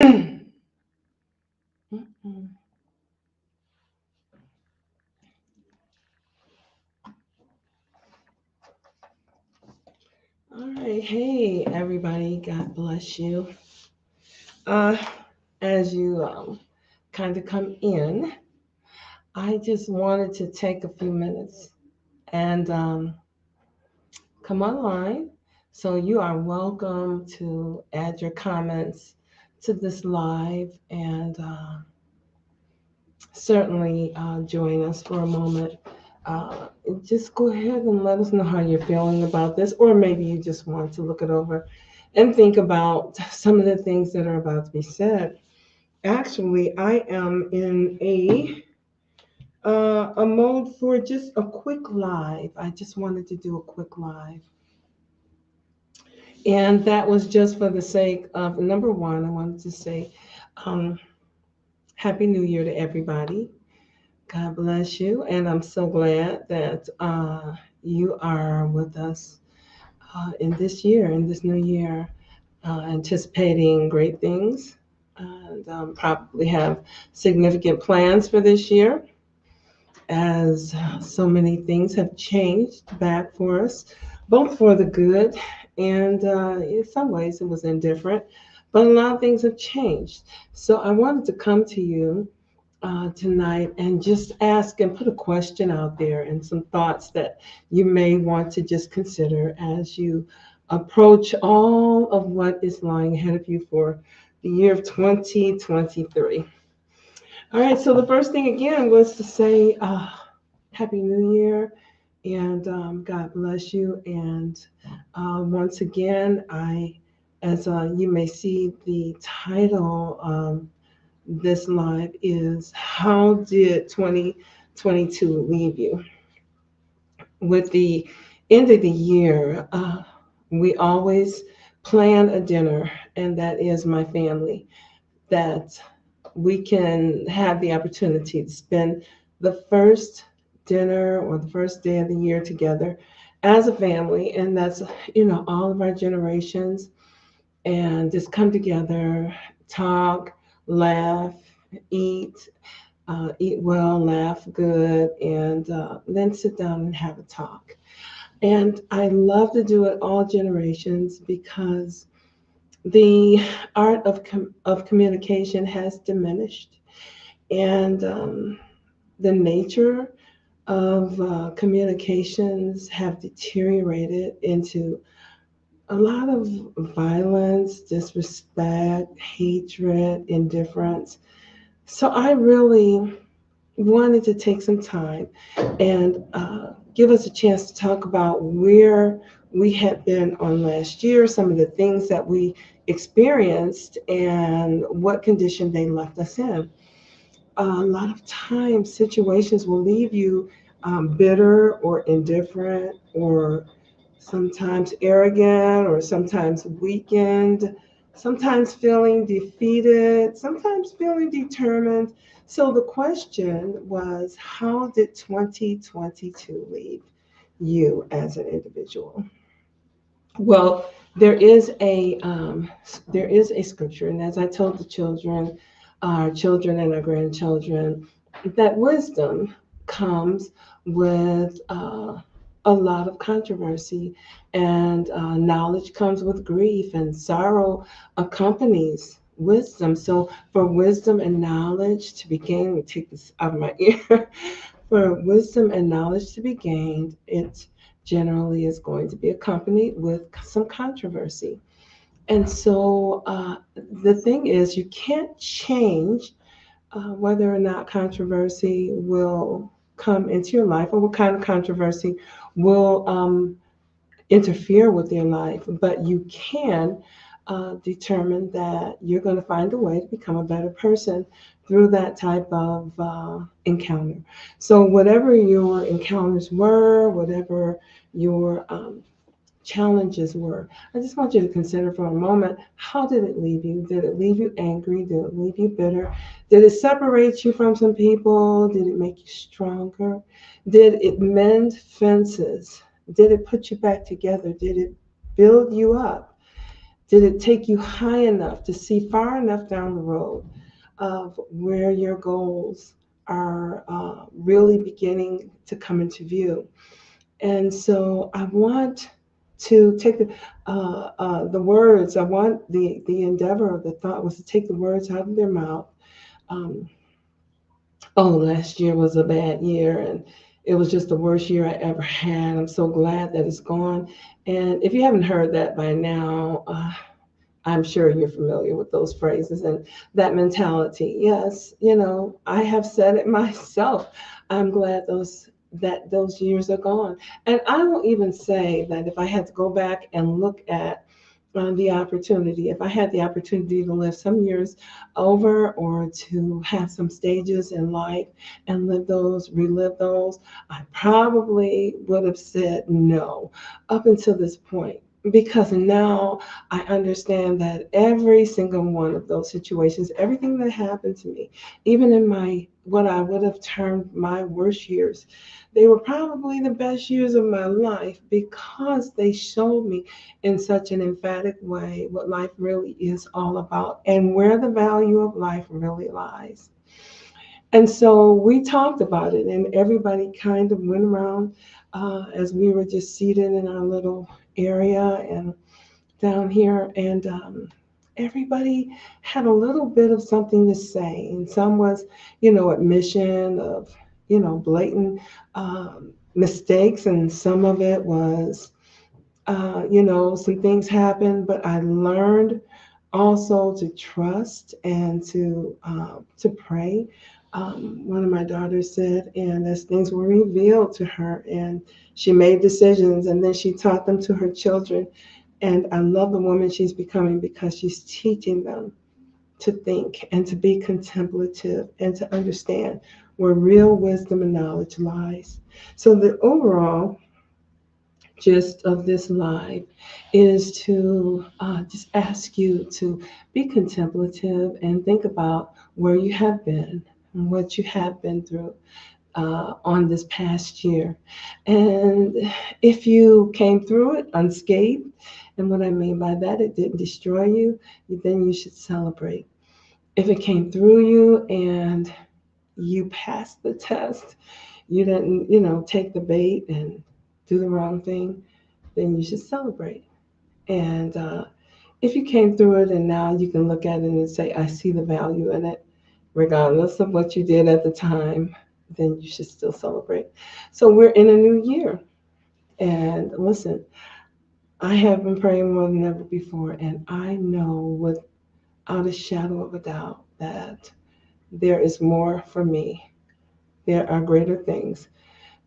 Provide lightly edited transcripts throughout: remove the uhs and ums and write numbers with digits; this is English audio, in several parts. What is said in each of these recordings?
All right. Hey, everybody. God bless you. Uh, as you kind of come in, I just wanted to take a few minutes and come online. So you are welcome to add your comments to this live and certainly join us for a moment. Uh, just go ahead and let us know how you're feeling about this, or maybe you just want to look it over and think about some of the things that are about to be said. Actually, I am in a mode for just a quick live. I just wanted to do a quick live. And that was just for the sake of number one, I wanted to say um, Happy New Year to everybody. God bless you. And I'm so glad that you are with us in this year, in this new year, anticipating great things and probably have significant plans for this year as so many things have changed back for us, both for the good and in some ways it was indifferent, but a lot of things have changed. So I wanted to come to you tonight and just ask and put a question out there and some thoughts that you may want to just consider as you approach all of what is lying ahead of you for the year of 2023. All right, so the first thing again was to say Happy New Year and God bless you. And once again, as you may see, the title this live is How Did 2022 Leave You? With the end of the year, we always plan a dinner, and that is my family, that we can have the opportunity to spend the first dinner or the first day of the year together as a family. And that's, all of our generations and just come together, talk, laugh, eat, eat well, laugh good, and then sit down and have a talk. And I love to do it all generations because the art of communication has diminished, and the nature of communications have deteriorated into a lot of violence, disrespect, hatred, indifference. So I really wanted to take some time and give us a chance to talk about where we had been on last year, some of the things that we experienced, and what condition they left us in. A lot of times, situations will leave you bitter or indifferent or sometimes arrogant or sometimes weakened, sometimes feeling defeated, sometimes feeling determined. So the question was, how did 2022 leave you as an individual? Well, there is a scripture, and as I told the children, our children and our grandchildren, that wisdom comes with a lot of controversy, and knowledge comes with grief, and sorrow accompanies wisdom. So, for wisdom and knowledge to be gained, let me take this out of my ear. For wisdom and knowledge to be gained, it generally is going to be accompanied with some controversy. And so the thing is, you can't change whether or not controversy will come into your life or what kind of controversy will interfere with your life, but you can determine that you're going to find a way to become a better person through that type of encounter. So, whatever your encounters were, whatever your challenges were, I just want you to consider for a moment, how did it leave you? Did it leave you angry? Did it leave you bitter? Did it separate you from some people? Did it make you stronger? Did it mend fences? Did it put you back together? Did it build you up? Did it take you high enough to see far enough down the road of where your goals are really beginning to come into view? And so I want to take the words, I want the endeavor of the thought was to take the words out of their mouth. Um, oh, last year was a bad year and it was just the worst year I ever had. I'm so glad that it's gone. And if you haven't heard that by now, I'm sure you're familiar with those phrases and that mentality. Yes, I have said it myself. I'm glad those years are gone. And I will even say that if I had to go back and look at the opportunity, if I had the opportunity to live some years over or to have some stages in life and relive those, I probably would have said no up until this point. Because now I understand that every single one of those situations, everything that happened to me, even in what I would have termed my worst years, they were probably the best years of my life because they showed me in such an emphatic way what life really is all about and where the value of life really lies. And so we talked about it, and everybody kind of went around as we were just seated in our little area and down here, and everybody had a little bit of something to say. And some was, admission of, blatant mistakes, and some of it was some things happened, but I learned also to trust and to pray. One of my daughters said, and as things were revealed to her, and she made decisions, and then she taught them to her children. And I love the woman she's becoming because she's teaching them to think and to be contemplative and to understand where real wisdom and knowledge lies. So the overall gist of this live is to just ask you to be contemplative and think about where you have been and what you have been through on this past year. And if you came through it unscathed, and what I mean by that, it didn't destroy you, then you should celebrate. If it came through you and you passed the test, you didn't, take the bait and do the wrong thing, then you should celebrate. And if you came through it and now you can look at it and say, I see the value in it, regardless of what you did at the time, then you should still celebrate. So we're in a new year. And listen, I have been praying more than ever before, and I know without a shadow of a doubt that there is more for me. There are greater things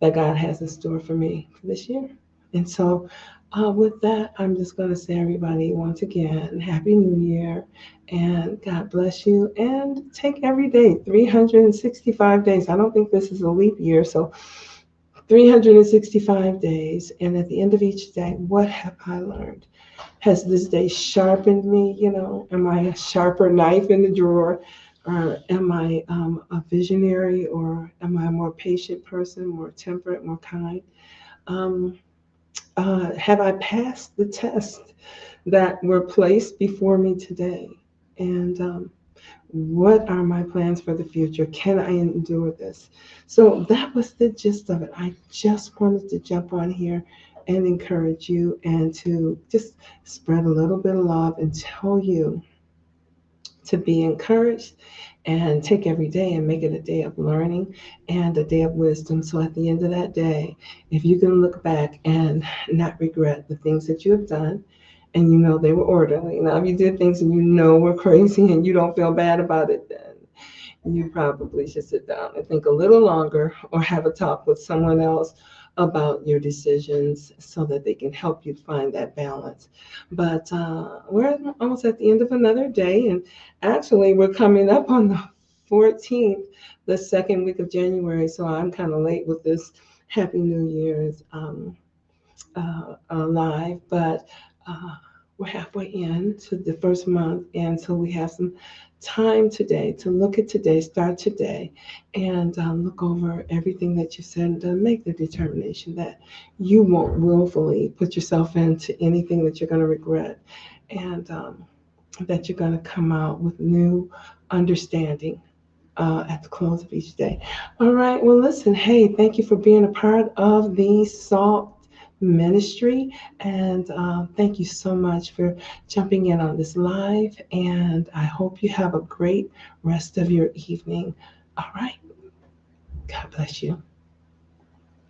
that God has in store for me for this year. And so, with that, I'm just going to say, everybody, once again, Happy New Year and God bless you. And take every day, 365 days. I don't think this is a leap year. So, 365 days. And at the end of each day, what have I learned? Has this day sharpened me? Am I a sharper knife in the drawer? Or am I a visionary? Or am I a more patient person, more temperate, more kind? Um, have I passed the test that were placed before me today? And what are my plans for the future? Can I endure this? So that was the gist of it. I just wanted to jump on here and encourage you and to just spread a little bit of love and tell you to be encouraged and take every day and make it a day of learning and a day of wisdom. So at the end of that day, if you can look back and not regret the things that you have done, and they were orderly. Now, if you did things and were crazy and you don't feel bad about it, then you probably should sit down and think a little longer or have a talk with someone else about your decisions so that they can help you find that balance. But we're almost at the end of another day, and actually, we're coming up on the 14th, the second week of January. So I'm kind of late with this Happy New Year's live, but we're halfway into the first month, and so we have some time today to look at today, start today, and look over everything that you said and done. Make the determination that you won't willfully put yourself into anything that you're going to regret. and that you're going to come out with new understanding at the close of each day. All right. Well, listen, hey, thank you for being a part of the SALT ministry. And thank you so much for jumping in on this live. And I hope you have a great rest of your evening. All right. God bless you.